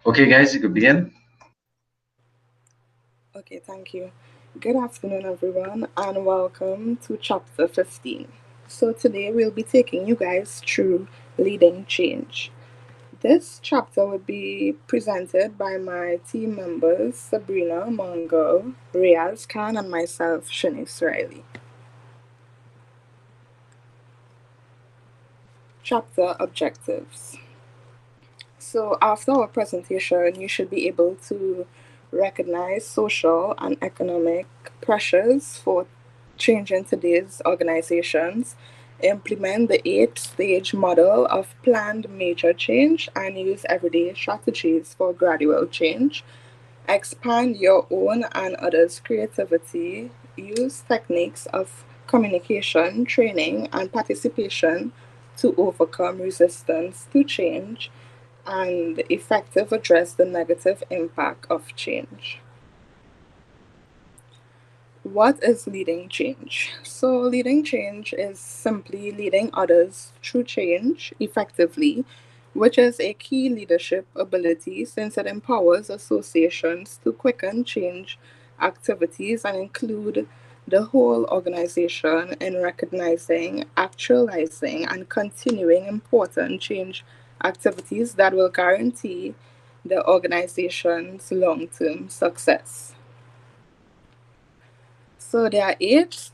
Okay, guys, you could begin. Okay, thank you. Good afternoon, everyone, and welcome to chapter 15. So, today we'll be taking you guys through leading change. This chapter will be presented by my team members Sabrina Mongo, Riaz Khan, and myself, Shanice Riley. Chapter Objectives. So, after our presentation, you should be able to recognize social and economic pressures for change in today's organizations, implement the 8 stage model of planned major change, and use everyday strategies for gradual change. Expand your own and others' creativity. Use techniques of communication, training, and participation to overcome resistance to change and effective address the negative impact of change. What is leading change? So, leading change is simply leading others through change effectively, which is a key leadership ability since it empowers associations to quicken change activities and include the whole organization in recognizing, actualizing, and continuing important change activities that will guarantee the organization's long term success. So there are 8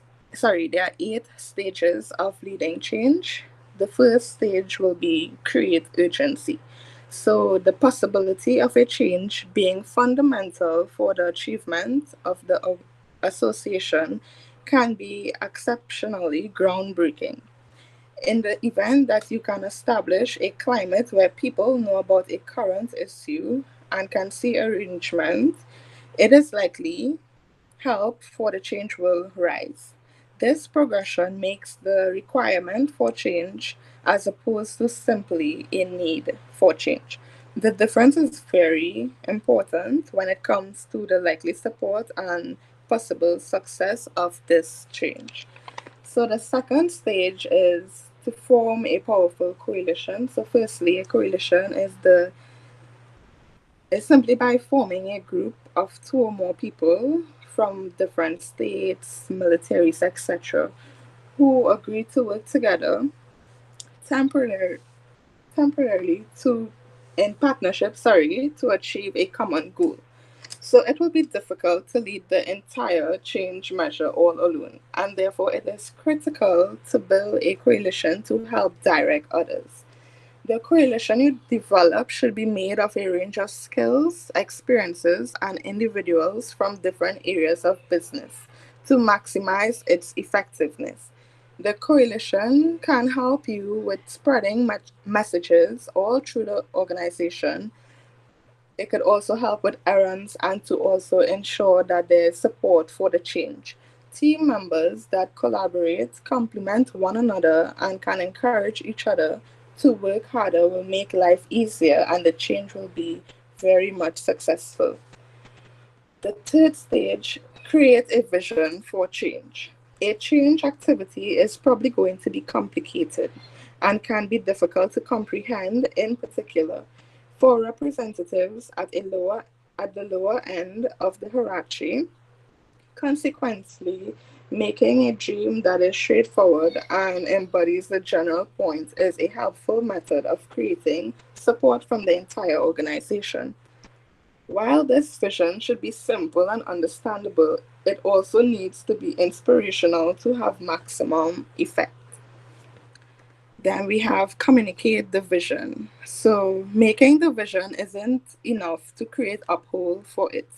stages of leading change. The first stage will be create urgency. So the possibility of a change being fundamental for the achievement of the association can be exceptionally groundbreaking. In the event that you can establish a climate where people know about a current issue and can see arrangement, it is likely help for the change will rise. This progression makes the requirement for change as opposed to simply a need for change. The difference is very important when it comes to the likely support and possible success of this change. So the second stage is to form a powerful coalition. So firstly, a coalition is simply by forming a group of 2 or more people from different states, militaries, etc., who agree to work together temporarily, temporarily to in partnership, to achieve a common goal. So it will be difficult to lead the entire change measure all alone, and therefore it is critical to build a coalition to help direct others. The coalition you develop should be made of a range of skills, experiences, and individuals from different areas of business to maximize its effectiveness. The coalition can help you with spreading messages all through the organization. It could also help with errands and to also ensure that there's support for the change. Team members that collaborate, complement one another, and can encourage each other to work harder will make life easier and the change will be very much successful. The third stage, create a vision for change. A change activity is probably going to be complicated and can be difficult to comprehend, in particular for representatives at the lower end of the hierarchy. Consequently, making a dream that is straightforward and embodies the general point is a helpful method of creating support from the entire organization. While this vision should be simple and understandable, it also needs to be inspirational to have maximum effect. Then we have communicate the vision. So making the vision isn't enough to create uphold for it.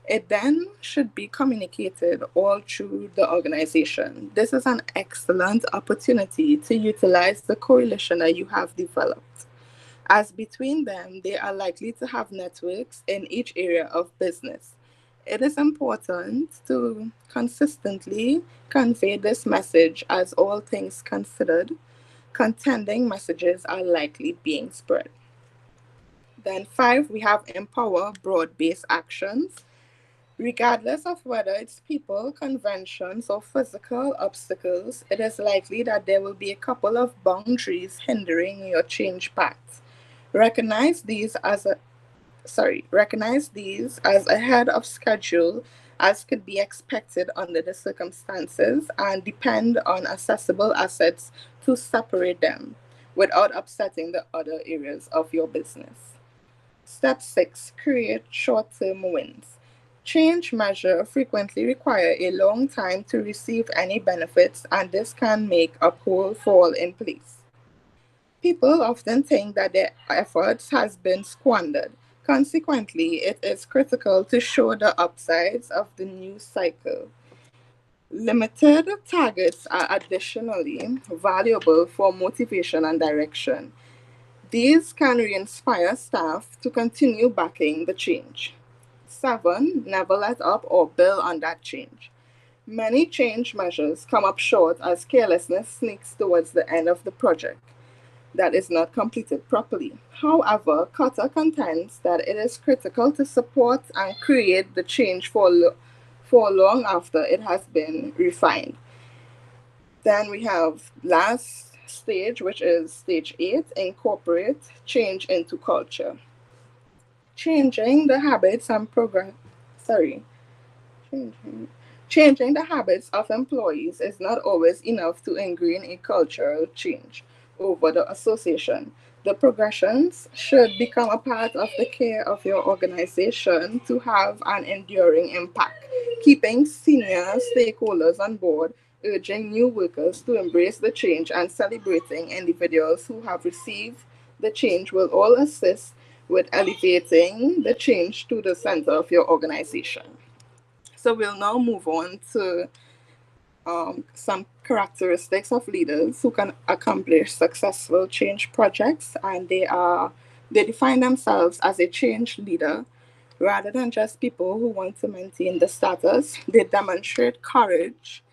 It then should be communicated all through the organization. This is an excellent opportunity to utilize the correlation that you have developed, as between them, they are likely to have networks in each area of business. It is important to consistently convey this message as all things considered. Contending messages are likely being spread. Then, 5, we have empower broad based actions. Regardless of whether it's people, conventions, or physical obstacles, it is likely that there will be a couple of boundaries hindering your change path. Recognize these as recognize these as ahead of schedule as could be expected under the circumstances and depend on accessible assets to separate them without upsetting the other areas of your business. Step 6. Create short term wins. Change measure frequently require a long time to receive any benefits, and this can make a whole fall in place. People often think that their efforts has been squandered. Consequently, it is critical to show the upsides of the new cycle. Limited targets are additionally valuable for motivation and direction. These can re-inspire staff to continue backing the change. 7. Never let up or build on that change. Many change measures come up short as carelessness sneaks towards the end of the project that is not completed properly. However, Carter contends that it is critical to support and create the change for long after it has been refined. Then we have last stage, which is stage 8, incorporate change into culture. Changing the habits and program sorry, changing Changing the habits of employees is not always enough to ingrain a cultural change over the association. The progressions should become a part of the care of your organization to have an enduring impact. Keeping senior stakeholders on board, urging new workers to embrace the change, and celebrating individuals who have received the change will all assist with elevating the change to the center of your organization. So we'll now move on to some characteristics of leaders who can accomplish successful change projects, and they define themselves as a change leader rather than just people who want to maintain the status. They demonstrate courage.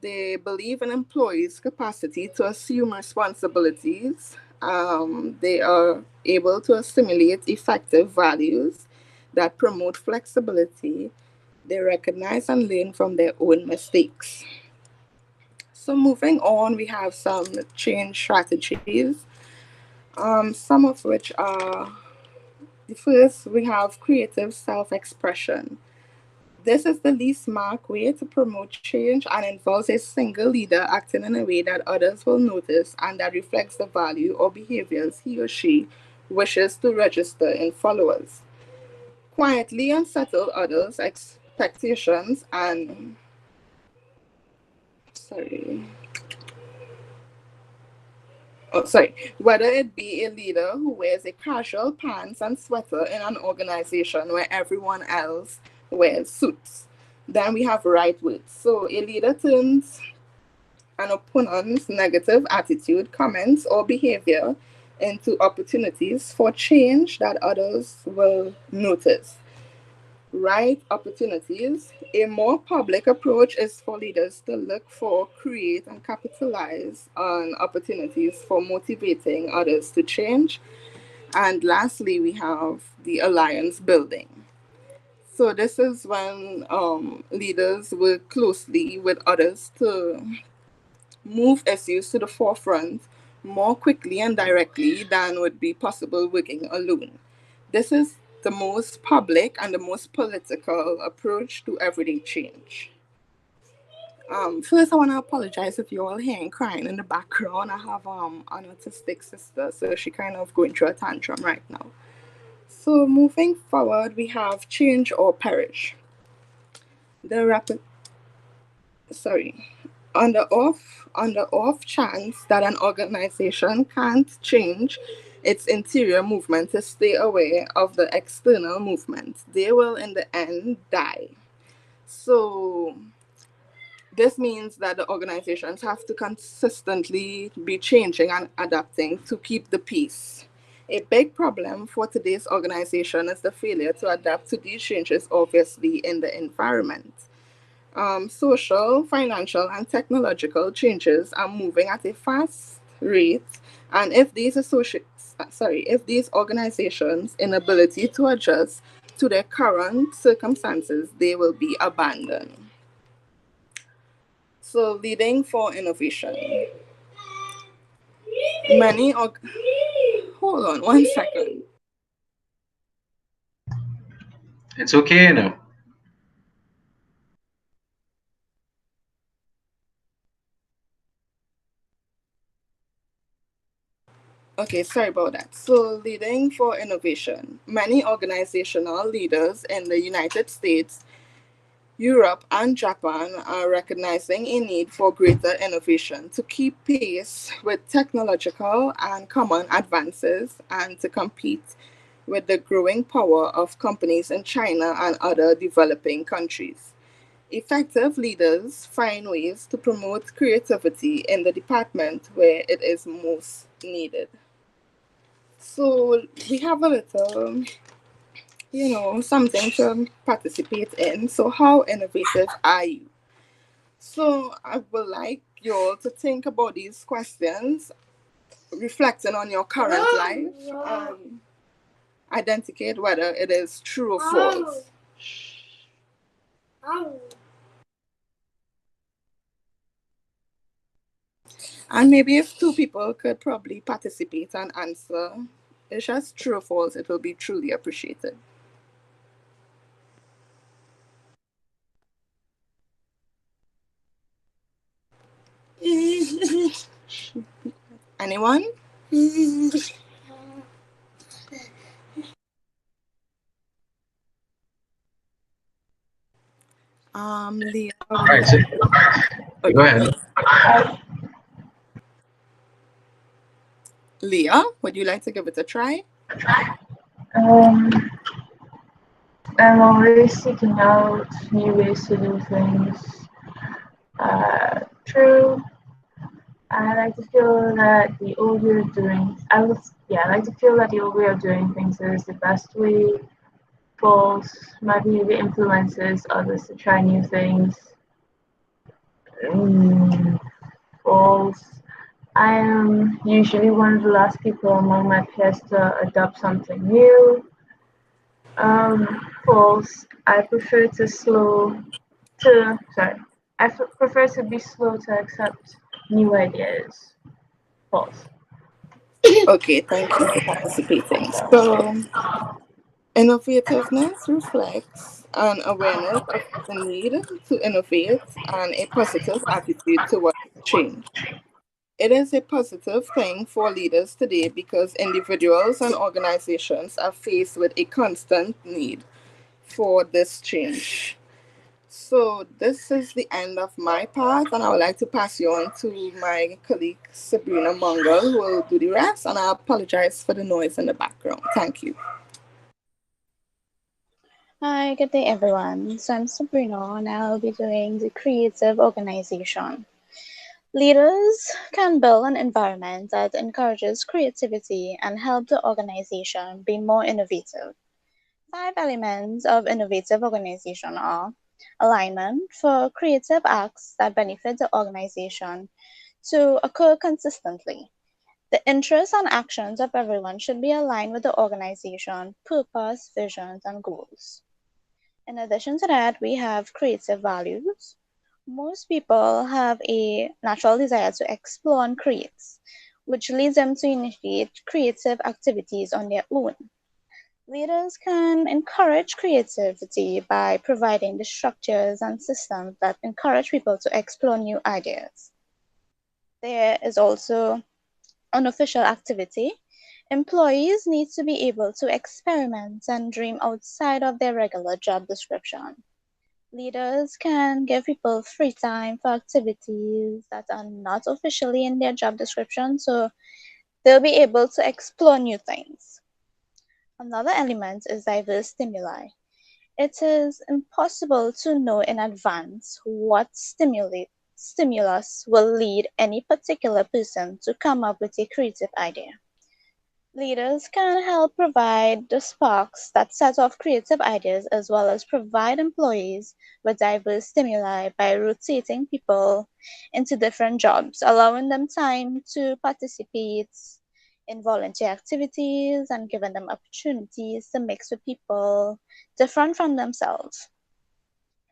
They believe in employees' capacity to assume responsibilities. They are able to assimilate effective values that promote flexibility. They recognize and learn from their own mistakes. So, moving on, we have some change strategies, some of which are the first, we have creative self expression. This is the least marked way to promote change and involves a single leader acting in a way that others will notice and that reflects the value or behaviors he or she wishes to register in followers. Quietly unsettle others' expectations and sorry whether it be a leader who wears a casual pants and sweater in an organization where everyone else wears suits. Then we have right words. So a leader turns an opponent's negative attitude, comments, or behavior into opportunities for change that others will notice. Right opportunities. A more public approach is for leaders to look for, create, and capitalize on opportunities for motivating others to change. And lastly, we have the alliance building. So, this is when leaders work closely with others to move issues to the forefront more quickly and directly than would be possible working alone. This is the most public and the most political approach to everyday change. First, I want to apologize if you're all hearing crying in the background. I have an autistic sister, so she kind of going through a tantrum right now. So, moving forward, we have change or perish. The rapid sorry on the off chance that an organization can't change its interior movement to stay aware of the external movement, they will in the end die. So this means that the organizations have to consistently be changing and adapting to keep the peace. A big problem for today's organization is the failure to adapt to these changes, obviously, in the environment. Social, financial, and technological changes are moving at a fast rate, and if these organizations' inability to adjust to their current circumstances, they will be abandoned. So, leading for innovation. Many org- Hold on one second. It's okay now. Okay, sorry about that. So, leading for innovation. Many organizational leaders in the United States, Europe, and Japan are recognizing a need for greater innovation to keep pace with technological and common advances and to compete with the growing power of companies in China and other developing countries. Effective leaders find ways to promote creativity in the department where it is most needed. So we have a little, something to participate in. So how innovative are you? So I would like you all to think about these questions, reflecting on your current life and identify whether it is true or false. And maybe if two people could probably participate and answer, it's just true or false, it will be truly appreciated. Anyone? Leah, would All you right, so like? go Okay. ahead. Leah, would you like to give it a try? Um, I'm always seeking out new ways to do things. True. I like to feel that the old way of doing, I would, yeah, I like to feel that the old way of doing things is the best way. False. My behavior influences others to try new things. Mm, false. I am usually one of the last people among my peers to adopt something new. False. I prefer to slow to sorry. Prefer to be slow to accept new ideas. False. Okay, thank you for participating. So, innovativeness reflects an awareness of the need to innovate and a positive attitude towards change. It is a positive thing for leaders today because individuals and organizations are faced with a constant need for this change. So, this is the end of my part, and I would like to pass you on to my colleague Sabrina Mungle, who will do the rest. And I apologize for the noise in the background. Thank you. Hi, good day everyone. So I'm Sabrina and I'll be doing the creative organization. Leaders can build an environment that encourages creativity and help the organization be more innovative. Five elements of innovative organization are alignment for creative acts that benefit the organization to occur consistently. The interests and actions of everyone should be aligned with the organization, purpose, visions, and goals. In addition to that, we have creative values. Most people have a natural desire to explore and create, which leads them to initiate creative activities on their own. Leaders can encourage creativity by providing the structures and systems that encourage people to explore new ideas. There is also unofficial activity. Employees need to be able to experiment and dream outside of their regular job description. Leaders can give people free time for activities that are not officially in their job description, so they'll be able to explore new things. Another element is diverse stimuli. It is impossible to know in advance what stimulus will lead any particular person to come up with a creative idea. Leaders can help provide the sparks that set off creative ideas as well as provide employees with diverse stimuli by rotating people into different jobs, allowing them time to participate in volunteer activities and giving them opportunities to mix with people different from themselves.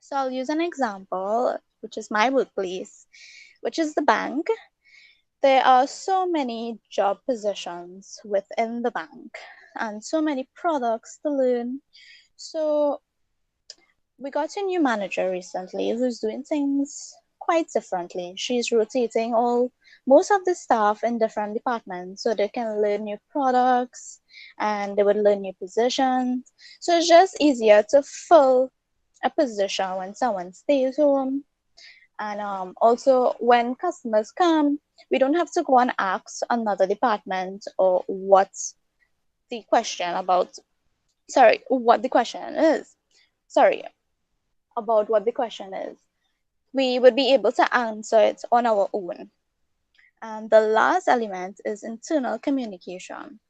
So I'll use an example, which is my workplace, which is the bank. There are so many job positions within the bank and so many products to learn. So We got a new manager recently who's doing things quite differently. She's rotating all most of the staff in different departments so they can learn new products and they would learn new positions. So it's just easier to fill a position when someone stays home. And also, when customers come, we don't have to go and ask another department or what's the question about, sorry, what the question is. Sorry, about what the question is. We would be able to answer it on our own. And the last element is internal communication.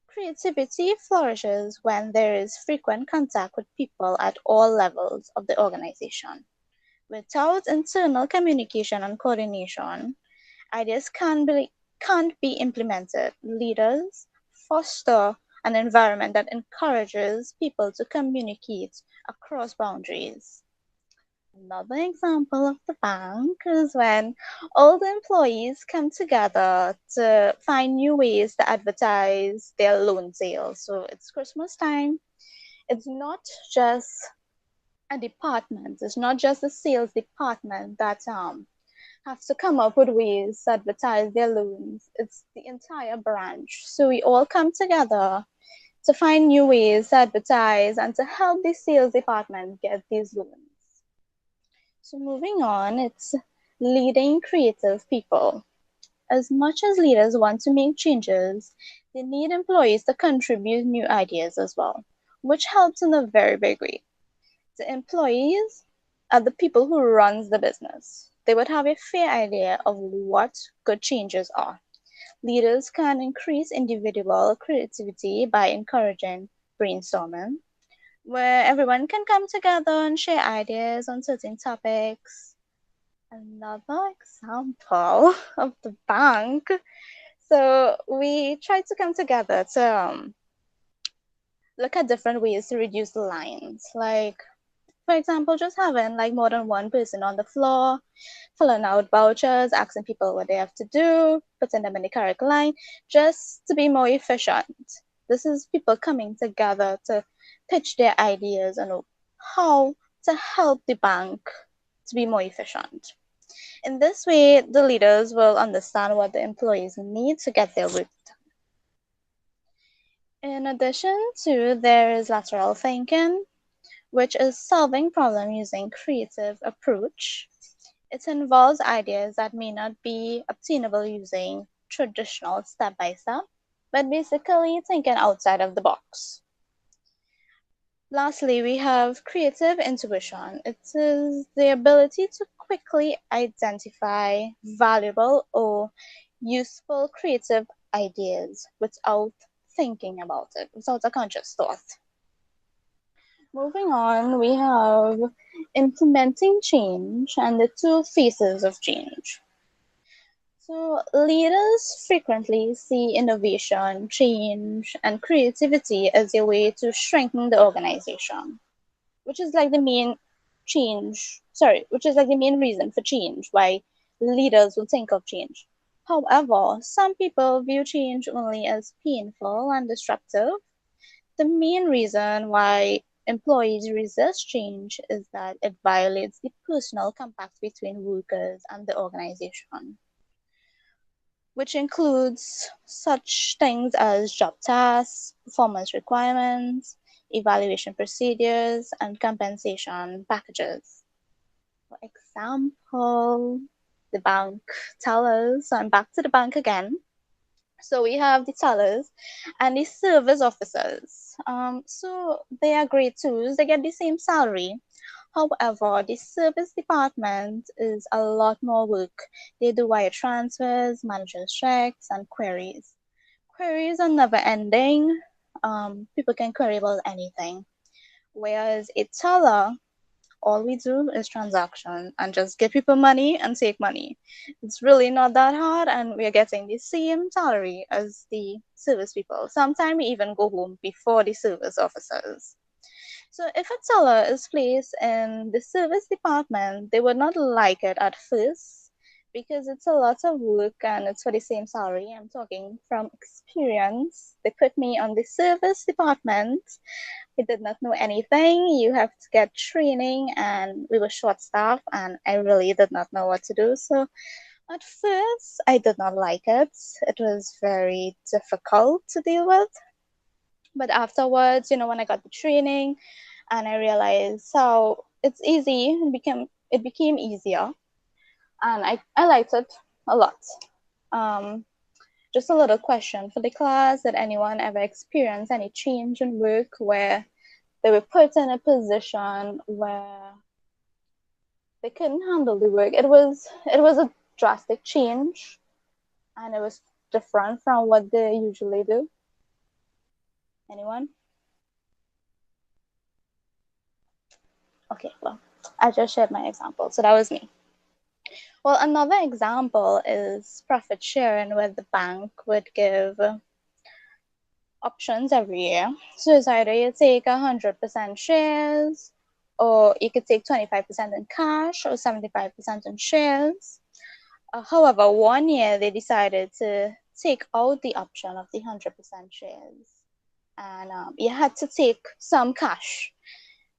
Creativity flourishes when there is frequent contact with people at all levels of the organization. Without internal communication and coordination, ideas can't be implemented. Leaders foster an environment that encourages people to communicate across boundaries. Another example of the bank is when all the employees come together to find new ways to advertise their loan sales. So it's Christmas time. It's not just a department, it's not just the sales department that have to come up with ways to advertise their loans. It's the entire branch. So we all come together to find new ways to advertise and to help the sales department get these loans. So moving on, it's leading creative people. As much as leaders want to make changes, they need employees to contribute new ideas as well, which helps in a very big way. The employees are the people who runs the business. They would have a fair idea of what good changes are. Leaders can increase individual creativity by encouraging brainstorming, where everyone can come together and share ideas on certain topics. Another example of the bank. So we try to come together to look at different ways to reduce the lines. Like, for example, just having like more than one person on the floor, filling out vouchers, asking people what they have to do, putting them in the correct line, just to be more efficient. This is people coming together to pitch their ideas on how to help the bank to be more efficient. In this way, the leaders will understand what the employees need to get their work done. In addition to, there is lateral thinking, which is solving problem using creative approach. It involves ideas that may not be obtainable using traditional step by step, but basically thinking outside of the box. Lastly, we have creative intuition. It is the ability to quickly identify valuable or useful creative ideas without thinking about it, without a conscious thought. Moving on, we have implementing change and the two phases of change. So, leaders frequently see innovation, change, and creativity as a way to strengthen the organization, which is like the main which is like the main reason for change, why leaders will think of change. However, some people view change only as painful and disruptive. The main reason why employees resist change is that it violates the personal compact between workers and the organization, which includes such things as job tasks, performance requirements, evaluation procedures, and compensation packages. For example, the bank tellers, so I'm back to the bank again. So we have the tellers and the service officers. So they are great tools. They get the same salary. However, the service department is a lot more work. They do wire transfers, managers checks, and queries. Queries are never ending. People can query about anything. Whereas a teller, all we do is transaction and just give people money and take money. It's really not that hard, and we're getting the same salary as the service people. Sometimes we even go home before the service officers. So if a teller is placed in the service department, they would not like it at first because it's a lot of work and it's for the same salary. I'm talking from experience. They put me on the service department he did not know anything. You have to get training, and we were short staffed, and I really did not know what to do. So at first, I did not like it. It was very difficult to deal with. But afterwards, when I got the training and I realized how it's easy, it became easier, and I liked it a lot. Um, just a little question for the class: did anyone ever experience any change in work where they were put in a position where they couldn't handle the work? It was a drastic change, and it was different from what they usually do. Anyone? Okay, well, I just shared my example, so that was me. Well, another example is profit sharing, where the bank would give options every year. So it's either you take 100% shares, or you could take 25% in cash, or 75% in shares. However, one year they decided to take out the option of the 100% shares, and you had to take some cash.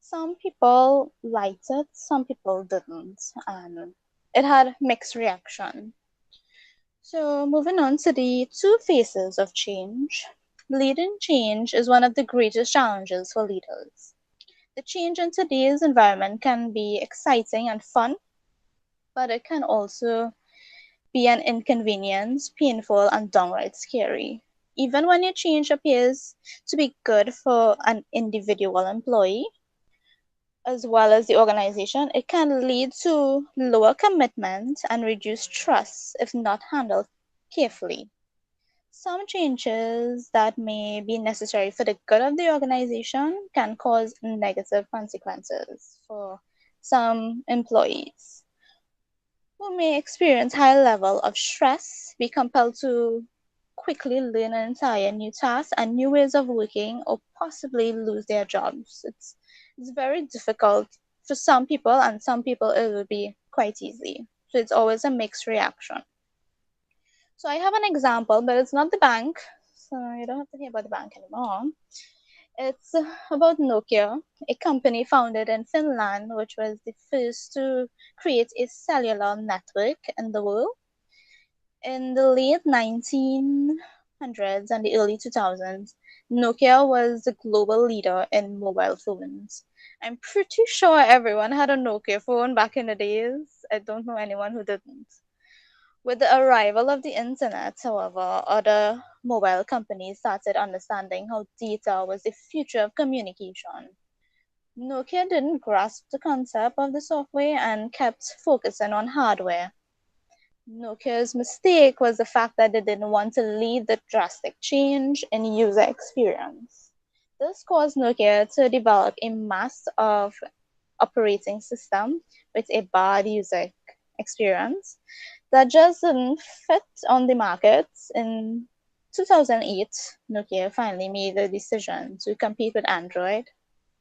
Some people liked it, some people didn't, and it had mixed reaction. So, moving on to the two phases of change. Leading change is one of the greatest challenges for leaders. The change in today's environment can be exciting and fun, but it can also be an inconvenience, painful, and downright scary. Even when your change appears to be good for an individual employee as well as the organization, it can lead to lower commitment and reduced trust if not handled carefully. Some changes that may be necessary for the good of the organization can cause negative consequences for some employees who may experience high level of stress, be compelled to quickly learn an entire new task and new ways of working, or possibly lose their jobs. It's very difficult for some people, and some people it will be quite easy. So it's always a mixed reaction. So I have an example, but it's not the bank. So you don't have to hear about the bank anymore. It's about Nokia, a company founded in Finland, which was the first to create a cellular network in the world. In the late 1900s and the early 2000s, Nokia was the global leader in mobile phones. I'm pretty sure everyone had a Nokia phone back in the days. I don't know anyone who didn't. With the arrival of the internet, however, other mobile companies started understanding how data was the future of communication. Nokia didn't grasp the concept of the software and kept focusing on hardware. Nokia's mistake was the fact that they didn't want to lead the drastic change in user experience. This caused Nokia to develop a mass of operating system with a bad user experience that just didn't fit on the market. In 2008, Nokia finally made the decision to compete with Android.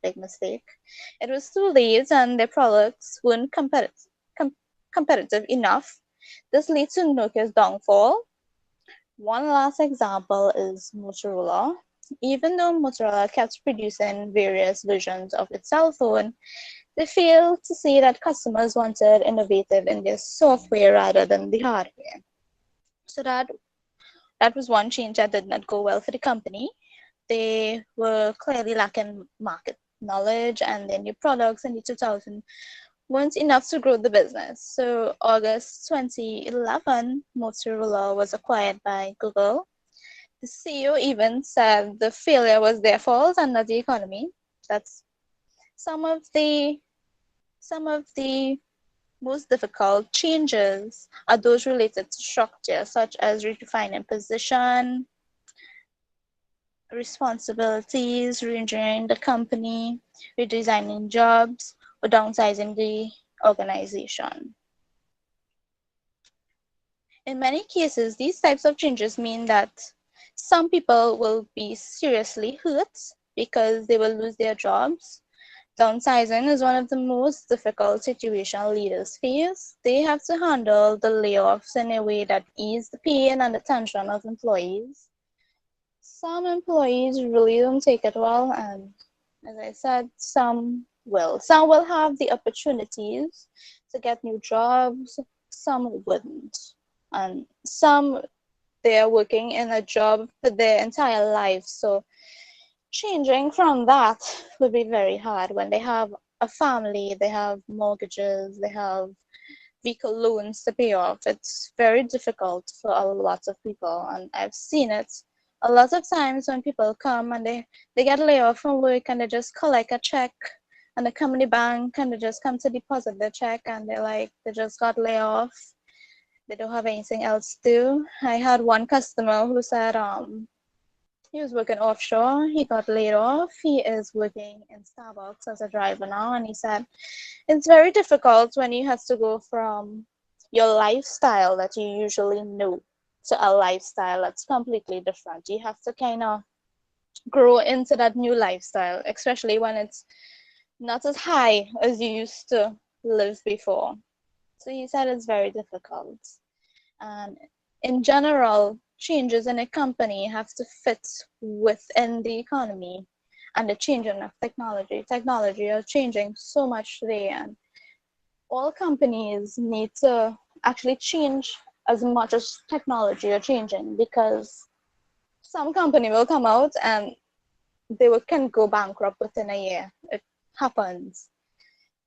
Big mistake. It was too late, and their products weren't com- competitive enough. This led to Nokia's downfall. One last example is Motorola. Even though Motorola kept producing various versions of its cell phone, they failed to see that customers wanted innovative in their software rather than the hardware. So that was one change that did not go well for the company. They were clearly lacking market knowledge, and their new products in the 2000s weren't enough to grow the business. So August 2011, Motorola was acquired by Google. The CEO even said the failure was their fault and not the economy. That's some of the some of the most difficult changes are those related to structure, such as redefining position, responsibilities, reengineering the company, redesigning jobs, or downsizing the organization. In many cases, these types of changes mean that some people will be seriously hurt because they will lose their jobs. Downsizing is one of the most difficult situations leaders face. They have to handle the layoffs in a way that ease the pain and the tension of employees. Some employees really don't take it well, and As I said, some will. Some will have the opportunities to get new jobs, some wouldn't. And some, they're working in a job for their entire life. So changing from that would be very hard when they have a family, they have mortgages, they have vehicle loans to pay off. It's very difficult for a lot of people, and I've seen it a lot of times when people come and they get laid off from work and they just collect a check and they come in the bank and they just come to deposit their check and they're like they just got laid off. They don't have anything else to do. I had one customer who said he was working offshore, he got laid off. He is working in Starbucks as a driver now, and he said it's very difficult when you have to go from your lifestyle that you usually know to a lifestyle that's completely different. You have to kind of grow into that new lifestyle, especially when it's not as high as you used to live before. So he said it's very difficult. And in general, changes in a company have to fit within the economy and the changing of technology. Technology is changing so much today, and all companies need to actually change as much as technology are changing, because some company will come out and can go bankrupt within a year. It happens.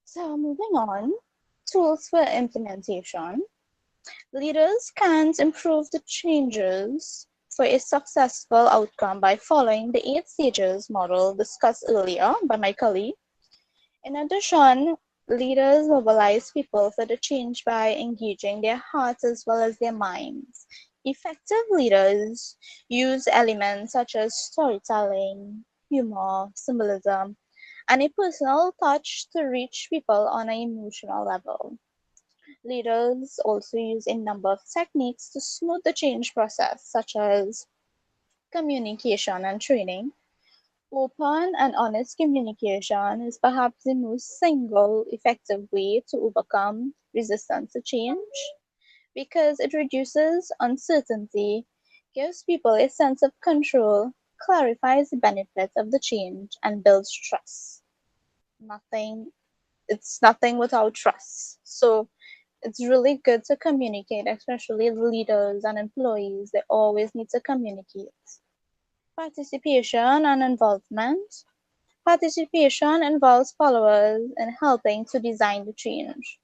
So moving on, tools for implementation. Leaders can improve the changes for a successful outcome by following the 8 stages model discussed earlier by my colleague. In addition, leaders mobilize people for the change by engaging their hearts as well as their minds. Effective leaders use elements such as storytelling, humor, symbolism, and a personal touch to reach people on an emotional level. Leaders also use a number of techniques to smooth the change process, such as communication and training. Open and honest communication is perhaps the most single effective way to overcome resistance to change, because it reduces uncertainty, gives people a sense of control, clarifies the benefits of the change, and builds trust. Nothing, it's nothing without trust. So it's really good to communicate, especially leaders and employees. They always need to communicate. Participation and involvement. Participation involves followers in helping to design the change.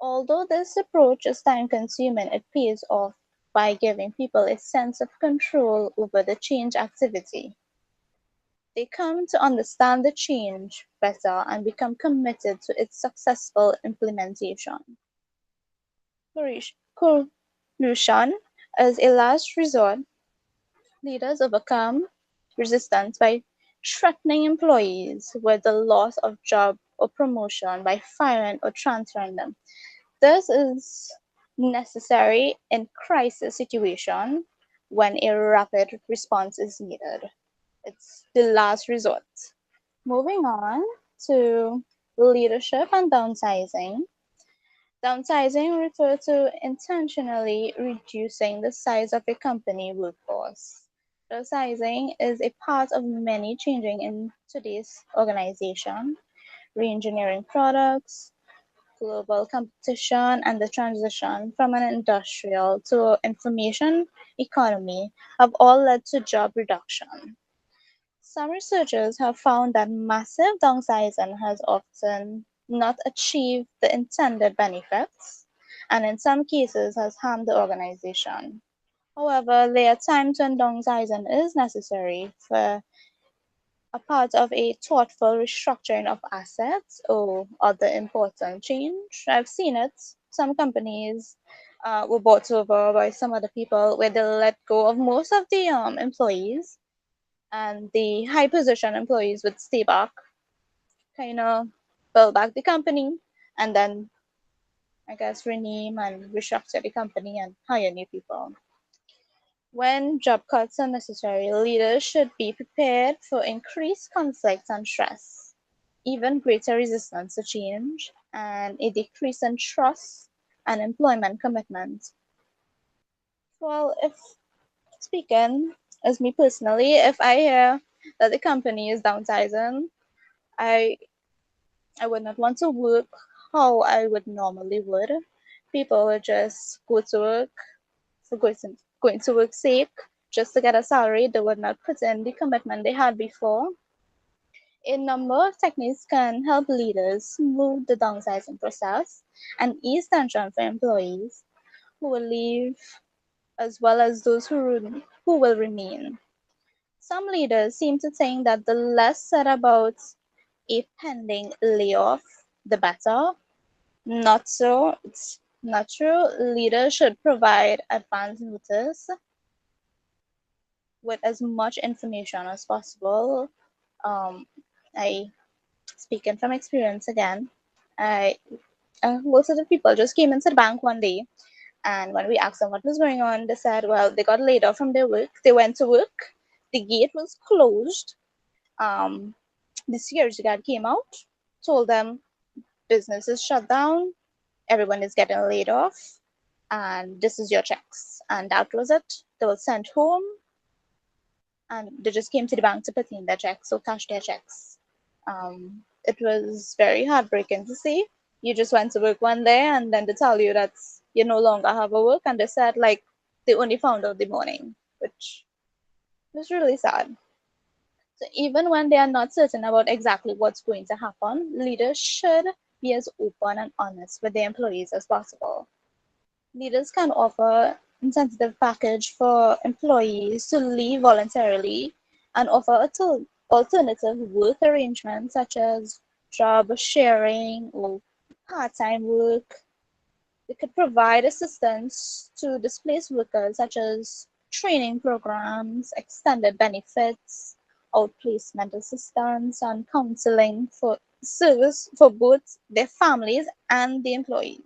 Although this approach is time consuming, it pays off by giving people a sense of control over the change activity. They come to understand the change better and become committed to its successful implementation. Coercion as a last resort, leaders overcome resistance by threatening employees with the loss of job or promotion by firing or transferring them. This is necessary in crisis situation when a rapid response is needed. It's the last resort. Moving on to leadership and downsizing. Downsizing refers to intentionally reducing the size of a company workforce. Downsizing is a part of many changing in today's organization. Reengineering products, global competition, and the transition from an industrial to information economy have all led to job reduction. Some researchers have found that massive downsizing has often not achieved the intended benefits, and in some cases has harmed the organization. However, there are times when downsizing is necessary for a part of a thoughtful restructuring of assets or other important change. I've seen it. Some companies were bought over by some other people where they let go of most of the employees, and the high position employees would stay back, kind of build back the company, and then I guess rename and restructure the company and hire new people. When job cuts are necessary, leaders should be prepared for increased conflict and stress, even greater resistance to change, and a decrease in trust and employment commitment. Well, if speaking as me personally, if I hear that the company is downsizing, I I would not want to work how I would normally would. People would just go to work for going to work sake just to get a salary. They would not put in the commitment they had before. A number of techniques can help leaders smooth the downsizing process and ease tension for employees who will leave as well as those who will remain. Some leaders seem to think that the less said about a pending layoff, the better. Not so. It's not true. Leaders should provide advance notice with as much information as possible. Um, I speaking from experience again. I Most of the people just came into the bank one day, and when we asked them what was going on, they said, well, they got laid off from their work. They went to work. The gate was closed. Um, the security guard came out, told them business is shut down, everyone is getting laid off, and this is your checks. And that was it. They were sent home, and they just came to the bank to put in their checks or cash their checks. It was very heartbreaking to see. You just went to work one day, and then they tell you that you no longer have a work, and they said like they only found out the morning, which was really sad. So even when they are not certain about exactly what's going to happen, leaders should be as open and honest with their employees as possible. Leaders can offer incentive package for employees to leave voluntarily and offer alternative work arrangements such as job sharing or part-time work. They could provide assistance to displaced workers such as training programs, extended benefits, outplacement assistance, and counseling for service for both their families and the employees.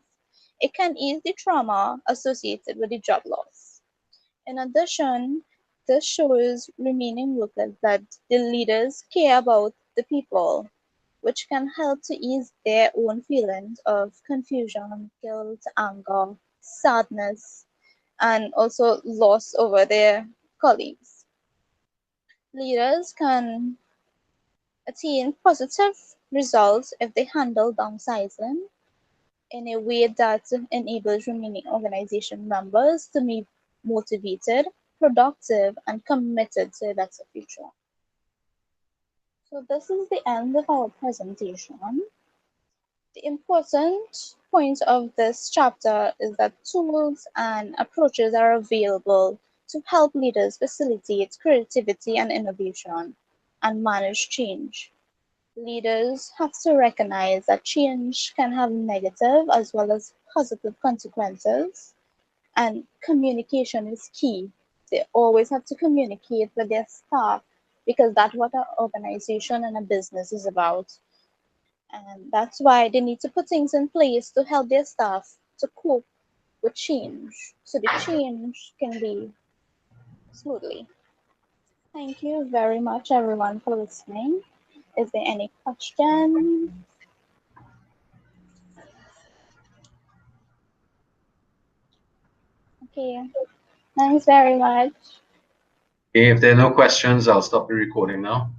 It can ease the trauma associated with the job loss. In addition, this shows remaining workers that the leaders care about the people, which can help to ease their own feelings of confusion, guilt, anger, sadness, and also loss over their colleagues. Leaders can attain positive results if they handle downsizing in a way that enables remaining organization members to be motivated, productive, and committed to a better future. So this is the end of our presentation. The important point of this chapter is that tools and approaches are available to help leaders facilitate creativity and innovation and manage change. Leaders have to recognize that change can have negative as well as positive consequences, and communication is key. They always have to communicate with their staff because that's what an organization and a business is about. And that's why they need to put things in place to help their staff to cope with change so the change can be smoothly. Thank you very much, everyone, for listening. Is there any question? Okay, thanks very much. Okay, if there are no questions, I'll stop the recording now.